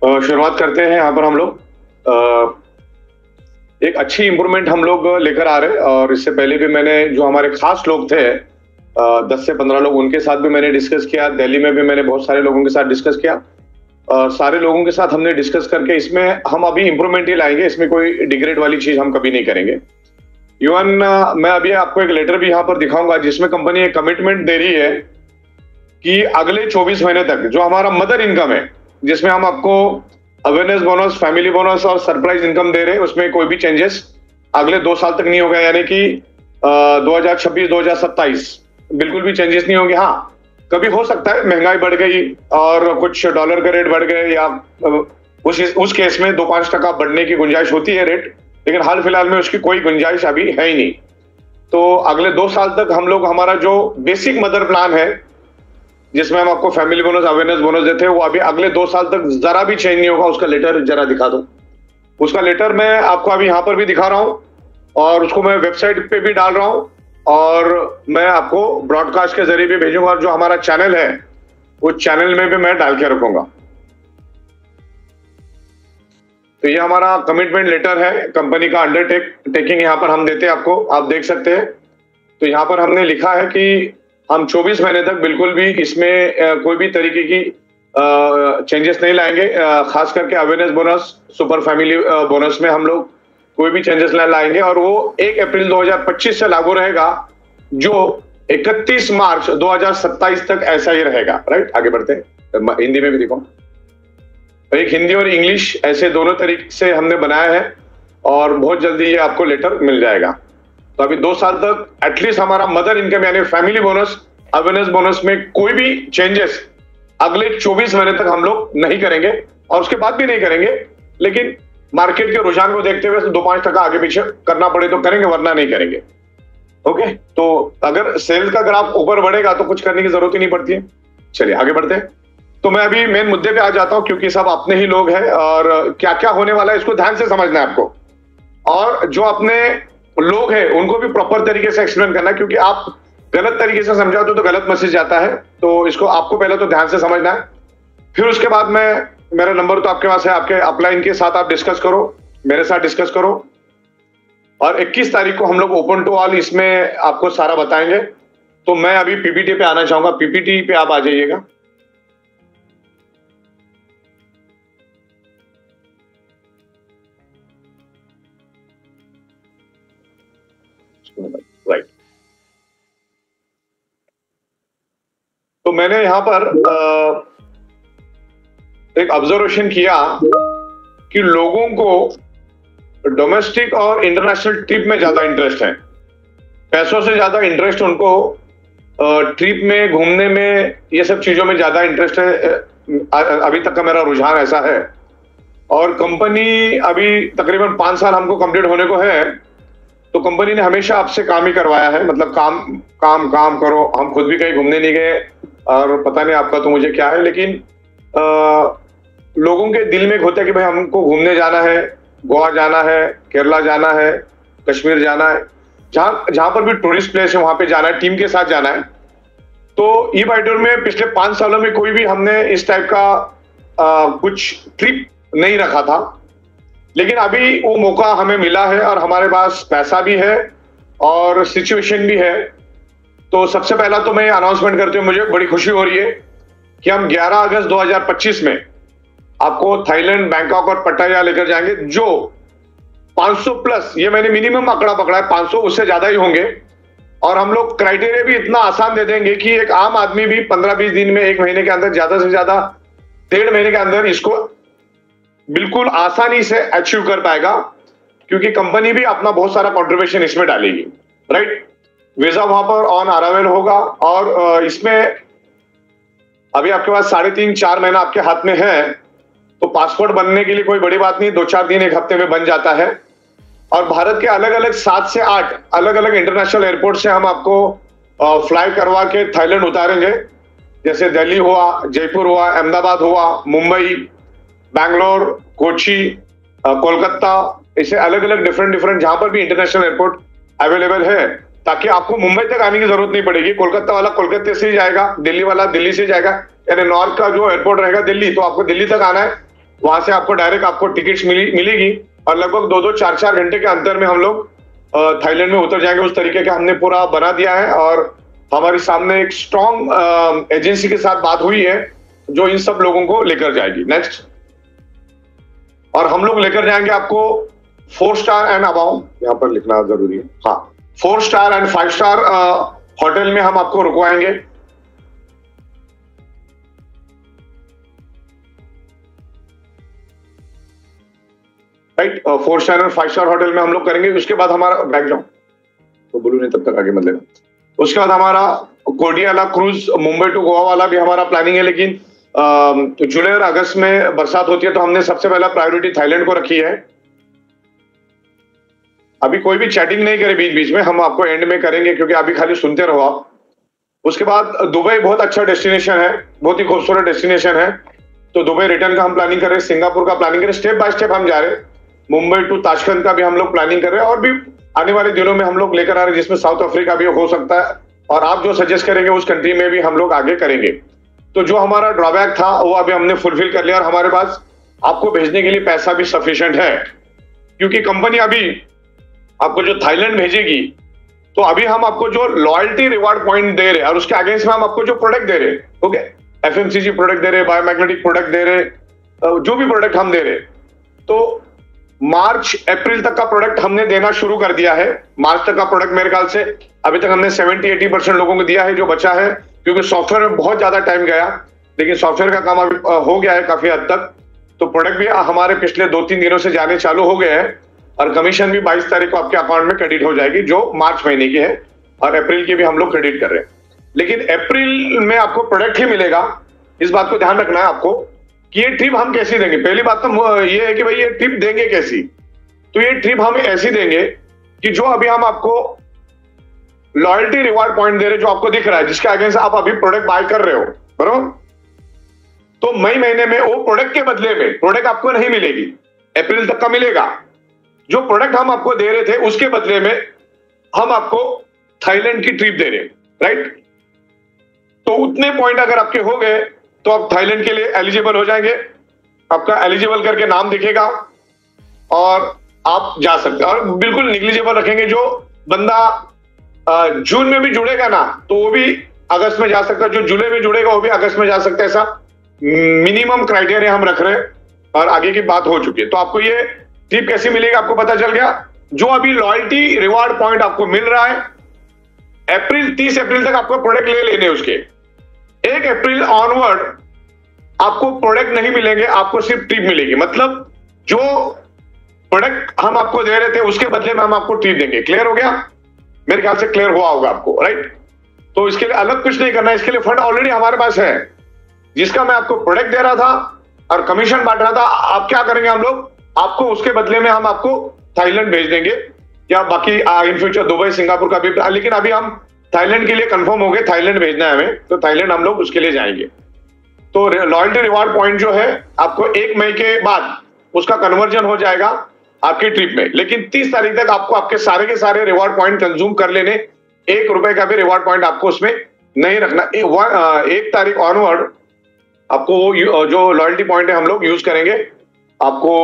शुरुआत करते हैं यहाँ पर हम लोग। एक अच्छी इम्प्रूवमेंट हम लोग लेकर आ रहे हैं, और इससे पहले भी मैंने जो हमारे खास लोग थे 10 से 15 लोग, उनके साथ भी मैंने डिस्कस किया। दिल्ली में भी मैंने बहुत सारे लोगों के साथ डिस्कस किया, और सारे लोगों के साथ हमने डिस्कस करके इसमें हम अभी इम्प्रूवमेंट ही लाएंगे। इसमें कोई डिग्रेड वाली चीज हम कभी नहीं करेंगे। इवन मैं अभी आपको एक लेटर भी यहाँ पर दिखाऊंगा जिसमें कंपनी एक कमिटमेंट दे रही है कि अगले 24 महीने तक जो हमारा मदर इनकम है, जिसमें हम आपको अवेयरनेस बोनस, फैमिली बोनस और सरप्राइज इनकम दे रहे हैं, उसमें कोई भी चेंजेस अगले 2 साल तक नहीं होगा। यानी कि 2026-2027 बिल्कुल भी चेंजेस नहीं होंगे। हाँ, कभी हो सकता है महंगाई बढ़ गई और कुछ डॉलर के रेट बढ़ गए, या उस केस में 2-5% बढ़ने की गुंजाइश होती है रेट, लेकिन हाल फिलहाल में उसकी कोई गुंजाइश अभी है ही नहीं। तो अगले 2 साल तक हम लोग, हमारा जो बेसिक मदर प्लान है जिसमें हम आपको फैमिली बोनस, अवेयरनेस बोनस देते हैं, वो अभी अगले 2 साल तक जरा भी चेंज नहीं होगा। उसका लेटर जरा दिखा दो। उसका लेटर मैं आपको अभी यहाँ पर भी दिखा रहा हूँ, और उसको मैं वेबसाइट पे भी डाल रहा हूँ, और मैं आपको ब्रॉडकास्ट के जरिए भी भेजूंगा, और जो हमारा चैनल है उस चैनल में भी मैं डाल के रखूंगा। तो ये हमारा कमिटमेंट लेटर है, कंपनी का अंडरटेकिंग यहाँ पर हम देते हैं आपको, आप देख सकते हैं। तो यहाँ पर हमने लिखा है कि हम 24 महीने तक बिल्कुल भी इसमें कोई भी तरीके की चेंजेस नहीं लाएंगे। खास करके awareness bonus, super family bonus में हम लोग कोई भी चेंजेस नहीं लाएंगे, और वो 1 अप्रैल 2025 से लागू रहेगा, जो 31 मार्च 2027 तक ऐसा ही रहेगा। राइट, आगे बढ़ते हैं। हिंदी में भी देखो, एक हिंदी और इंग्लिश ऐसे दोनों तरीके से हमने बनाया है, और बहुत जल्दी ये आपको लेटर मिल जाएगा। तो अभी 2 साल तक एटलीस्ट हमारा मदर इनकम यानी फैमिली बोनस, अवेयरनेस बोनस में कोई भी चेंजेस अगले 24 महीने तक हम लोग नहीं करेंगे, और उसके बाद भी नहीं करेंगे। लेकिन मार्केट के रुझान को देखते हुए 2-5% आगे पीछे करना पड़े तो करेंगे, वरना नहीं करेंगे। ओके, तो अगर सेल्स का ग्राफ ऊपर बढ़ेगा तो कुछ करने की जरूरत ही नहीं पड़ती है। चलिए आगे बढ़ते हैं। तो मैं अभी मेन मुद्दे पे आ जाता हूं, क्योंकि सब अपने ही लोग हैं, और क्या क्या होने वाला है इसको ध्यान से समझना है आपको, और जो अपने लोग हैं उनको भी प्रॉपर तरीके से एक्सप्लेन करना है, क्योंकि आप गलत तरीके से समझाते तो गलत मैसेज जाता है। तो इसको आपको पहले तो ध्यान से समझना है, फिर उसके बाद मेरा नंबर तो आपके पास है, आपके अपलाइन के साथ आप डिस्कस करो, मेरे साथ डिस्कस करो। और 21 तारीख को हम लोग ओपन टू ऑल इसमें आपको सारा बताएंगे। तो मैं अभी पीपीटी पे आना चाहूंगा, पीपीटी पे आप आ जाइएगा। राइट, तो मैंने यहां पर एक ऑब्जर्वेशन किया कि लोगों को डोमेस्टिक और इंटरनेशनल ट्रिप में ज्यादा इंटरेस्ट है। पैसों से ज्यादा इंटरेस्ट उनको ट्रिप में, घूमने में, ये सब चीजों में ज्यादा इंटरेस्ट है। अभी तक का मेरा रुझान ऐसा है, और कंपनी अभी तकरीबन 5 साल हमको कंप्लीट होने को है, तो कंपनी ने हमेशा आपसे काम ही करवाया है। मतलब काम काम काम करो। हम खुद भी कहीं घूमने नहीं गए, और पता नहीं आपका तो मुझे क्या है, लेकिन लोगों के दिल में होता है कि भाई हमको घूमने जाना है, गोवा जाना है, केरला जाना है, कश्मीर जाना है, जहां पर भी टूरिस्ट प्लेस है वहां पे जाना है, टीम के साथ जाना है। तो ई बाइटूर में पिछले 5 सालों में कोई भी हमने इस टाइप का कुछ ट्रिप नहीं रखा था, लेकिन अभी वो मौका हमें मिला है, और हमारे पास पैसा भी है और सिचुएशन भी है। तो सबसे पहला तो मैं अनाउंसमेंट करते हुए मुझे बड़ी खुशी हो रही है कि हम 11 अगस्त 2025 में आपको थाईलैंड, बैंकॉक और पट्टाया लेकर जाएंगे, जो 500 प्लस, ये मैंने मिनिमम आंकड़ा पकड़ा है, 500 उससे ज्यादा ही होंगे। और हम लोग क्राइटेरिया भी इतना आसान दे देंगे कि एक आम आदमी भी 15-20 दिन में, 1 महीने के अंदर, ज्यादा से ज्यादा 1.5 महीने के अंदर इसको बिल्कुल आसानी से अचीव कर पाएगा, क्योंकि कंपनी भी अपना बहुत सारा कंट्रीब्यूशन इसमें डालेगी। राइट, वीजा वहां पर ऑन अराइवल होगा, और इसमें अभी आपके पास 3.5-4 महीना आपके हाथ में है, तो पासपोर्ट बनने के लिए कोई बड़ी बात नहीं, 2-4 दिन, 1 हफ्ते में बन जाता है। और भारत के अलग अलग 7 से 8 अलग अलग इंटरनेशनल एयरपोर्ट से हम आपको फ्लाई करवा के थाईलैंड उतारेंगे। जैसे दिल्ली हुआ, जयपुर हुआ, अहमदाबाद हुआ, मुंबई, बैंगलोर, कोची, कोलकाता, ऐसे अलग अलग डिफरेंट जहां पर भी इंटरनेशनल एयरपोर्ट अवेलेबल है, ताकि आपको मुंबई तक आने की जरूरत नहीं पड़ेगी। कोलकाता वाला कोलकाता से ही जाएगा, दिल्ली वाला दिल्ली से जाएगा, यानी नॉर्थ का जो एयरपोर्ट रहेगा दिल्ली, तो आपको दिल्ली तक आना है, वहां से आपको डायरेक्ट आपको टिकट्स मिलेगी और लगभग 2-2, 4-4 घंटे के अंतर में हम लोग थाईलैंड में उतर जाएंगे। उस तरीके का हमने पूरा बना दिया है और हमारे सामने एक स्ट्रॉन्ग एजेंसी के साथ बात हुई है जो इन सब लोगों को लेकर जाएगी। नेक्स्ट, और हम लोग लेकर जाएंगे आपको 4 स्टार एंड अबाउ, यहां पर लिखना जरूरी है, हाँ 4 स्टार एंड 5 स्टार होटल में हम आपको रुकवाएंगे। राइट, 4 स्टार और 5 स्टार होटल में हम लोग करेंगे। उसके बाद हमारा बैकग्राउंड तो बोलू नहीं तब तक आगे मत लेना। उसके बाद हमारा कोडियाला क्रूज मुंबई टू गोवा वाला भी हमारा प्लानिंग है, लेकिन तो जुलाई और अगस्त में बरसात होती है तो हमने सबसे पहला प्रायोरिटी थाईलैंड को रखी है। अभी कोई भी चैटिंग नहीं करे बीच बीच में, हम आपको एंड में करेंगे क्योंकि अभी खाली सुनते रहो आप। उसके बाद दुबई बहुत अच्छा डेस्टिनेशन है, बहुत ही खूबसूरत डेस्टिनेशन है, तो दुबई रिटर्न का हम प्लानिंग कर रहे हैं, सिंगापुर का प्लानिंग कर रहे हैं, स्टेप बाय स्टेप हम जा रहे हैं। मुंबई टू ताशकंद का भी हम लोग प्लानिंग कर रहे हैं और भी आने वाले दिनों में हम लोग लेकर आ रहे हैं, जिसमें साउथ अफ्रीका भी हो सकता है और आप जो सजेस्ट करेंगे उस कंट्री में भी हम लोग आगे करेंगे। तो जो हमारा ड्रॉबैक था वो अभी हमने फुलफिल कर लिया और हमारे पास आपको भेजने के लिए पैसा भी सफिशिएंट है, क्योंकि कंपनी अभी आपको जो थाईलैंड भेजेगी तो अभी हम आपको जो लॉयल्टी रिवार्ड पॉइंट दे रहे हैं और उसके अगेंस्ट में हम आपको जो प्रोडक्ट दे रहे हैं, ओके, एफएमसीजी प्रोडक्ट दे रहे हैं, बायोमैग्नेटिक प्रोडक्ट दे रहे हैं, जो भी प्रोडक्ट हम दे रहे हैं, तो मार्च अप्रैल तक का प्रोडक्ट हमने देना शुरू कर दिया है। मार्च तक का प्रोडक्ट मेरे ख्याल से अभी तक हमने 70-80% लोगों को दिया है, जो बचा है क्योंकि सॉफ्टवेयर में बहुत ज्यादा टाइम गया, लेकिन सॉफ्टवेयर का काम अभी हो गया है काफी हद तक। तो प्रोडक्ट भी हमारे पिछले 2-3 दिनों से जाने चालू हो गए हैं और कमीशन भी 22 तारीख को आपके अकाउंट में क्रेडिट हो जाएगी, जो मार्च महीने की है, और अप्रैल की भी हम लोग क्रेडिट कर रहे हैं। लेकिन अप्रैल में आपको प्रोडक्ट ही मिलेगा, इस बात को ध्यान रखना है आपको कि ये ट्रिप हम कैसी देंगे। पहली बात तो ये है कि भाई ये ट्रिप देंगे कैसी, तो ये ट्रिप हम ऐसी देंगे कि जो अभी हम आपको लॉयल्टी रिवार्ड पॉइंट दे रहे, जो आपको दिख रहा है, जिसके अगेंस्ट आप अभी प्रोडक्ट बाय कर रहे हो, बरोबर, तो मई महीने में वो प्रोडक्ट के बदले में प्रोडक्ट आपको नहीं मिलेगी, अप्रैल तक का मिलेगा। जो प्रोडक्ट हम आपको दे रहे थे उसके बदले में हम आपको थाईलैंड की ट्रिप दे रहे हैं, राइट। तो उतने पॉइंट अगर आपके हो गए तो आप थाईलैंड के लिए एलिजिबल हो जाएंगे, आपका एलिजिबल करके नाम दिखेगा और आप जा सकते हैं। और बिल्कुल निग्लिजिबल रखेंगे, जो बंदा जून में भी जुड़ेगा ना तो वो भी अगस्त में जा सकता है, जो जुलाई में जुड़ेगा वो भी अगस्त में जा सकता है। ऐसा मिनिमम क्राइटेरिया हम रख रहे हैं और आगे की बात हो चुकी है। तो आपको ये ट्रिप कैसी मिलेगी आपको पता चल गया। जो अभी लॉयल्टी रिवार्ड पॉइंट आपको मिल रहा है, 30 अप्रैल तक आपको प्रोडक्ट ले लेने, उसके 1 अप्रैल ऑनवर्ड आपको प्रोडक्ट नहीं मिलेंगे, आपको सिर्फ ट्रिप मिलेगी। मतलब जो प्रोडक्ट हम आपको दे रहे थे उसके बदले में हम आपको ट्रिप देंगे। क्लियर हो गया? मेरे ख्याल से क्लियर हुआ होगा आपको, राइट। तो इसके लिए अलग कुछ नहीं करना है, इसके लिए फंड ऑलरेडी हमारे पास है, जिसका मैं आपको प्रोडक्ट दे रहा था और कमीशन बांट रहा था। आप क्या करेंगे, हम लोग आपको उसके बदले में हम आपको थाईलैंड भेज देंगे, या बाकी इन फ्यूचर दुबई, सिंगापुर का भी। लेकिन अभी हम थाईलैंड के लिए कंफर्म हो गए, थाईलैंड भेजना है हमें, तो थाईलैंड हम लोग उसके लिए जाएंगे। तो लॉयल्टी रिवार्ड पॉइंट जो है आपको 1 मई के बाद उसका कन्वर्जन हो जाएगा आपकी ट्रिप में। लेकिन 30 तारीख तक आपको आपके सारे के सारे रिवार्ड पॉइंट कंज्यूम कर लेने, 1 रुपए का भी रिवार्ड पॉइंट आपको उसमें नहीं रखना। 1 तारीख ऑनवर्ड आपको वो जो लॉयल्टी पॉइंट है हम लोग यूज करेंगे आपको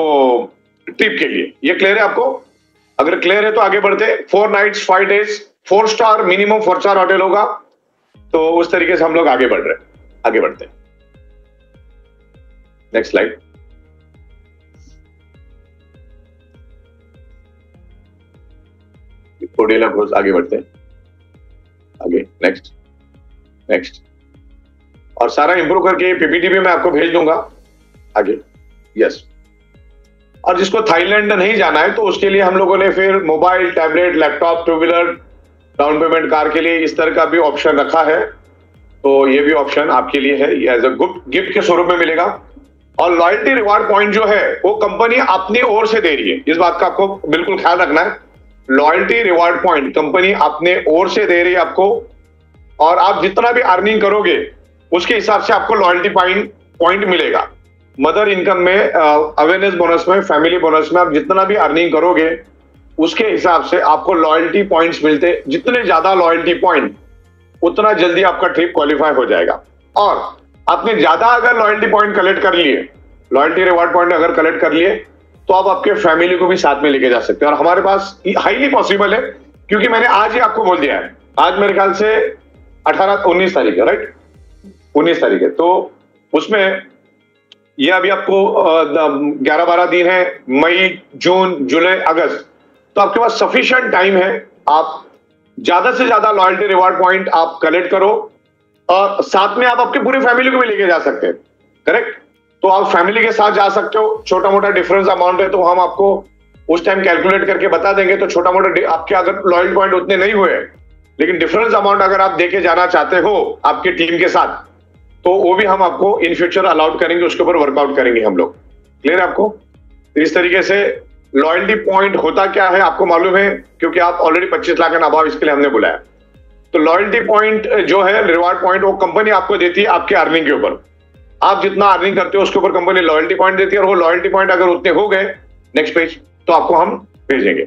ट्रिप के लिए। ये क्लियर है आपको? अगर क्लियर है तो आगे बढ़ते। 4 nights 5 days 4 star, minimum 4 star hotel होगा। तो उस तरीके से हम लोग आगे बढ़ रहे हैं, आगे बढ़ते हैं। Next slide. कोडियाला क्रूज, आगे बढ़ते हैं, आगे नेक्स्ट नेक्स्ट। और सारा इंप्रूव करके पीपीटी भी मैं आपको भेज दूंगा आगे। यस। और जिसको थाईलैंड नहीं जाना है तो उसके लिए हम लोगों ने फिर mobile, tablet, laptop, 2 wheeler, down payment car के लिए इस तरह का भी ऑप्शन रखा है। तो ये भी ऑप्शन आपके लिए है, एज अ गिफ्ट के स्वरूप में मिलेगा। और लॉयल्टी रिवार्ड पॉइंट जो है वो कंपनी अपनी ओर से दे रही है, इस बात का आपको बिल्कुल ख्याल रखना है। लॉयल्टी रिवार्ड पॉइंट कंपनी अपने ओर से दे रही है आपको, और आप जितना भी अर्निंग करोगे उसके हिसाब से आपको लॉयल्टी पॉइंट मिलेगा। मदर इनकम में, अवेयरनेस बोनस में, फैमिली बोनस में आप जितना भी अर्निंग करोगे उसके हिसाब से आपको लॉयल्टी पॉइंट्स मिलते। जितने ज्यादा लॉयल्टी पॉइंट उतना जल्दी आपका ट्रिप क्वालिफाई हो जाएगा। और आपने ज्यादा अगर लॉयल्टी पॉइंट कलेक्ट कर लिए लॉयल्टी रिवॉर्ड पॉइंट अगर कलेक्ट कर लिए तो आप आपके फैमिली को भी साथ में लेके जा सकते हैं। और हमारे पास हाईली पॉसिबल है, क्योंकि मैंने आज ही आपको बोल दिया है, आज मेरे ख्याल से 19 तारीख है, राइट, 19 तारीख है, तो उसमें ये अभी आपको 11-12 दिन है, मई, जून, जुलाई, अगस्त, तो आपके पास सफिशिएंट टाइम है। आप ज्यादा से ज्यादा लॉयल्टी रिवॉर्ड पॉइंट आप कलेक्ट करो और साथ में आप आपके पूरी फैमिली को भी लेके जा सकते हैं, करेक्ट। तो आप फैमिली के साथ जा सकते हो, छोटा मोटा डिफरेंस अमाउंट है तो हम आपको उस टाइम कैलकुलेट करके बता देंगे। तो छोटा मोटा आपके अगर लॉयल पॉइंट उतने नहीं हुए लेकिन डिफरेंस अमाउंट अगर आप देके जाना चाहते हो आपके टीम के साथ, तो वो भी हम आपको इन फ्यूचर अलाउड करेंगे, उसके ऊपर वर्कआउट करेंगे हम लोग। क्लियर है आपको? तो इस तरीके से लॉयल्टी पॉइंट होता क्या है आपको मालूम है, क्योंकि आप ऑलरेडी 25 लाख एंड अबाव, इसके लिए हमने बुलाया। तो लॉयल्टी पॉइंट जो है, रिवार्ड पॉइंट, वो कंपनी आपको देती है आपके अर्निंग के ऊपर। आप जितना अर्निंग करते हो उसके ऊपर कंपनी लॉयल्टी पॉइंट देती है, और वो लॉयल्टी पॉइंट अगर उतने हो गए, नेक्स्ट पेज, तो आपको हम भेजेंगे।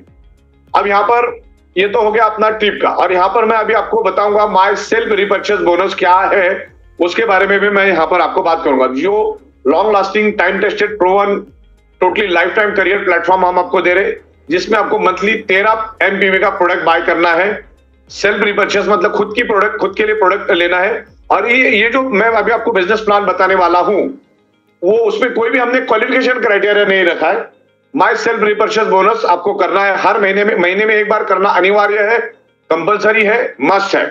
अब यहां पर ये तो हो गया अपना ट्रिप का, और यहां पर मैं अभी आपको बताऊंगा माई सेल्फ रिपर्चेस बोनस क्या है, उसके बारे में भी मैं यहां पर आपको बात करूंगा। जो long lasting, time tested, proven, totally life time career platform हम आपको दे रहे, जिसमें आपको मंथली 13 MPV का प्रोडक्ट बाय करना है। सेल्फ रिपर्चेस मतलब खुद की प्रोडक्ट, खुद के लिए प्रोडक्ट लेना है। और ये जो मैं अभी आपको बिजनेस प्लान बताने वाला हूं, वो उसमें कोई भी हमने क्वालिफिकेशन क्राइटेरिया नहीं रखा है। माई सेल्फ रिपर्चेस बोनस आपको करना है, हर महीने में एक बार करना अनिवार्य है, कंपलसरी है, मस्ट है।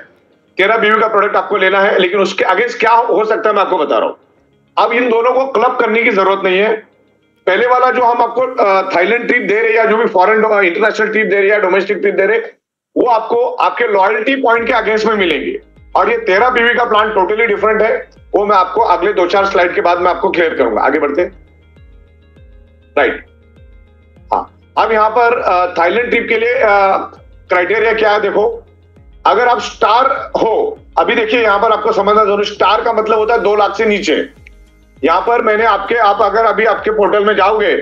13 BV का प्रोडक्ट आपको लेना है, लेकिन उसके अगेंस्ट क्या हो सकता है मैं आपको बता रहा हूं। अब इन दोनों को क्लब करने की जरूरत नहीं है। पहले वाला जो हम आपको थाईलैंड ट्रिप दे रहे, या जो भी फॉरेन इंटरनेशनल ट्रिप दे रहे या डोमेस्टिक ट्रिप दे रहे, वो आपको आपके लॉयल्टी पॉइंट के अगेंस्ट में मिलेंगे। और ये 13 BV का प्लान टोटली डिफरेंट है, वो मैं आपको अगले 2-4 स्लाइड के बाद मैं आपको क्लियर करूंगा। आगे बढ़ते, राइट। हाँ, अब यहां पर थाईलैंड ट्रिप के लिए क्राइटेरिया क्या है, देखो, अगर आप स्टार हो, अभी देखिए यहां पर आपको समझना जरूरी, स्टार का मतलब होता है 2 लाख से नीचे। यहां पर मैंने आप अगर अभी आपके पोर्टल में जाओगे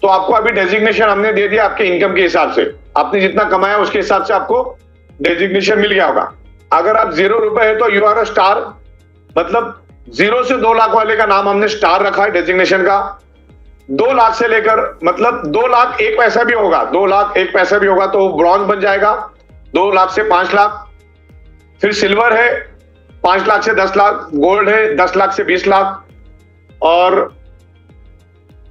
तो आपको अभी डेजिग्नेशन हमने दे दिया आपके इनकम के हिसाब से, आपने जितना कमाया उसके हिसाब से आपको डेजिग्नेशन मिल गया होगा। अगर आप 0 रुपए है तो यू आर अ स्टार, मतलब 0 से 2 लाख वाले का नाम हमने स्टार रखा है डेजिग्नेशन का। 2 लाख से लेकर, मतलब 2 लाख 1 पैसा भी होगा, 2 लाख 1 पैसा भी होगा तो ब्रॉन्ज बन जाएगा। 2 लाख से 5 लाख, फिर सिल्वर है 5 लाख से 10 लाख, गोल्ड है 10 लाख से 20 लाख, और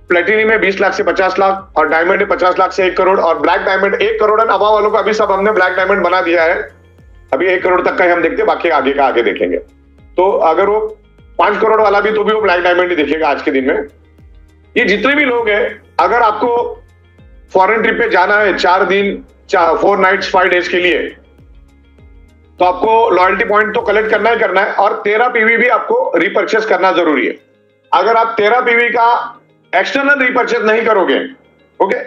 प्लेटिनियम में 20 लाख से 50 लाख, और डायमंड है 50 लाख से 1 करोड़, और black diamond 1 crore and above वालों को अभी सब हमने ब्लैक डायमंड बना दिया है। अभी 1 करोड़ तक का ही हम देखते हैं, बाकी आगे का आगे देखेंगे। तो अगर वो 5 करोड़ वाला भी, तो भी वो ब्लैक डायमंड ही देखेगा आज के दिन में। ये जितने भी लोग हैं, अगर आपको फॉरेन ट्रिप पे जाना है 4 दिन 4 नाइट्स 5 डेज के लिए, तो आपको लॉयल्टी पॉइंट तो कलेक्ट करना ही करना है, और 13 PV भी आपको रिपर्चेस करना जरूरी है। अगर आप 13 PV का एक्सटर्नल रिपर्चेस नहीं करोगे, ओके,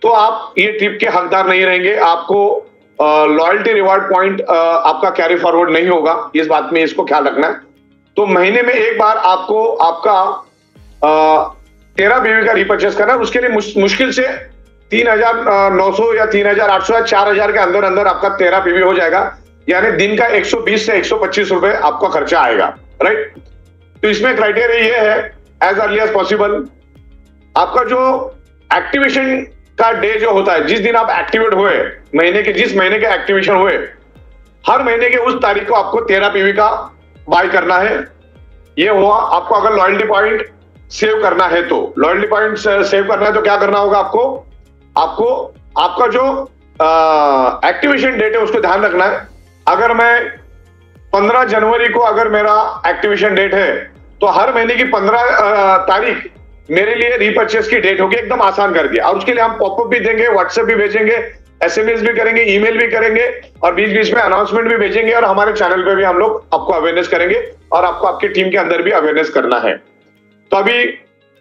तो आप ये ट्रिप के हकदार नहीं रहेंगे। आपको लॉयल्टी रिवार्ड पॉइंट आपका कैरी फॉरवर्ड नहीं होगा, इस बात में इसको ख्याल रखना है। तो महीने में एक बार आपको आपका 13 BV का रिपर्चेस करना है। उसके लिए मुश्किल से 3,900 या 3,800 या 4,000 के अंदर अंदर आपका 13 PV हो जाएगा, यानी दिन का 120 से 125 रुपए आपका खर्चा आएगा, राइट। तो इसमें क्राइटेरिया ये है, एज अर्ली एज पॉसिबल, आपका जो एक्टिवेशन का डे जो होता है, जिस दिन आप एक्टिवेट हुए, जिस महीने के एक्टिवेशन हुए, हर महीने के उस तारीख को आपको 13 PV का बाय करना है। ये हुआ। आपको अगर लॉयल्टी पॉइंट सेव करना है, तो लॉयल्टी पॉइंट सेव करना है तो क्या करना होगा आपको आपका जो एक्टिवेशन डेट है उसको ध्यान रखना है। अगर मैं 15 जनवरी को अगर मेरा एक्टिवेशन डेट है, तो हर महीने की 15 तारीख मेरे लिए रीपर्चेस की डेट होगी। एकदम आसान कर दिया। और उसके लिए हम पॉपअप भी देंगे, व्हाट्सएप भी भेजेंगे, SMS भी करेंगे, ईमेल भी करेंगे, और बीच बीच में अनाउंसमेंट भी भेजेंगे, और हमारे चैनल पे भी हम लोग आपको अवेयरनेस करेंगे, और आपको आपकी टीम के अंदर भी अवेयरनेस करना है। तो अभी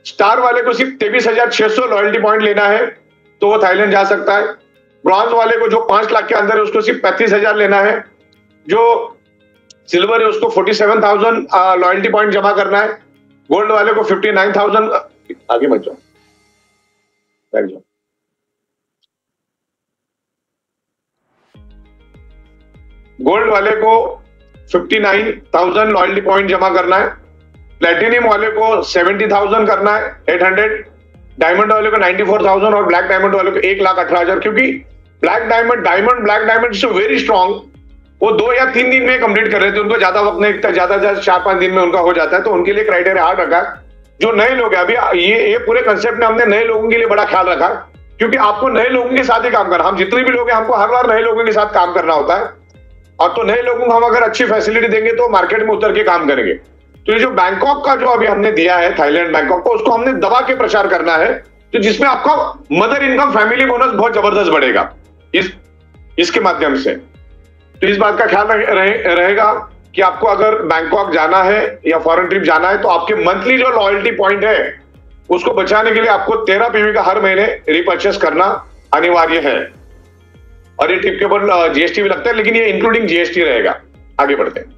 स्टार वाले को सिर्फ 23,600 लॉयल्टी पॉइंट लेना है, तो वो थाईलैंड जा सकता है। ब्रॉन्ज वाले को जो 5 लाख के अंदर है उसको सिर्फ 35,000 लेना है। जो सिल्वर है उसको 47,000 लॉयल्टी पॉइंट जमा करना है। गोल्ड वाले को 59,000, आगे मत जाओ, बैठ जाओ। गोल्ड वाले को 59,000 लॉयल्टी पॉइंट जमा करना है, प्लेटिनियम वाले को 70,000 करना है, 800, डायमंड वाले को 94,000 और ब्लैक डायमंड वाले को 1,18,000, क्योंकि black diamond is very strong. वो 2 या 3 दिन में कंप्लीट कर रहे थे, उनको ज्यादा वक्त नहीं, ज्यादा 4-5 दिन में उनका हो जाता है, तो उनके लिए क्राइटेरिया हार्ड रखा। जो नए लोग हैं, अभी ये पूरे कंसेप्ट में हमने नए लोगों के लिए बड़ा ख्याल रखा, क्योंकि आपको नए लोगों के साथ ही काम करना, हम जितने भी लोग हैं हमको हर बार नए लोगों के साथ काम करना होता है, और तो नए लोगों को हम अगर अच्छी फैसिलिटी देंगे तो मार्केट में उतर के काम करेंगे। तो ये जो बैंकॉक का जो अभी हमने दिया है, थाईलैंड बैंकॉक को, उसको हमने दबा के प्रचार करना है, तो जिसमें आपका मदर इनकम फैमिली बोनस बहुत जबरदस्त बढ़ेगा इसके माध्यम से। तो इस बात का ख्याल रहेगा कि आपको अगर बैंकॉक जाना है या फॉरेन ट्रिप जाना है, तो आपके मंथली जो लॉयल्टी पॉइंट है उसको बचाने के लिए आपको 13 पीवी का हर महीने रिपर्चेस करना अनिवार्य है। और ये ट्रिप के ऊपर जीएसटी भी लगता है, लेकिन ये इंक्लूडिंग जीएसटी रहेगा। आगे बढ़ते हैं।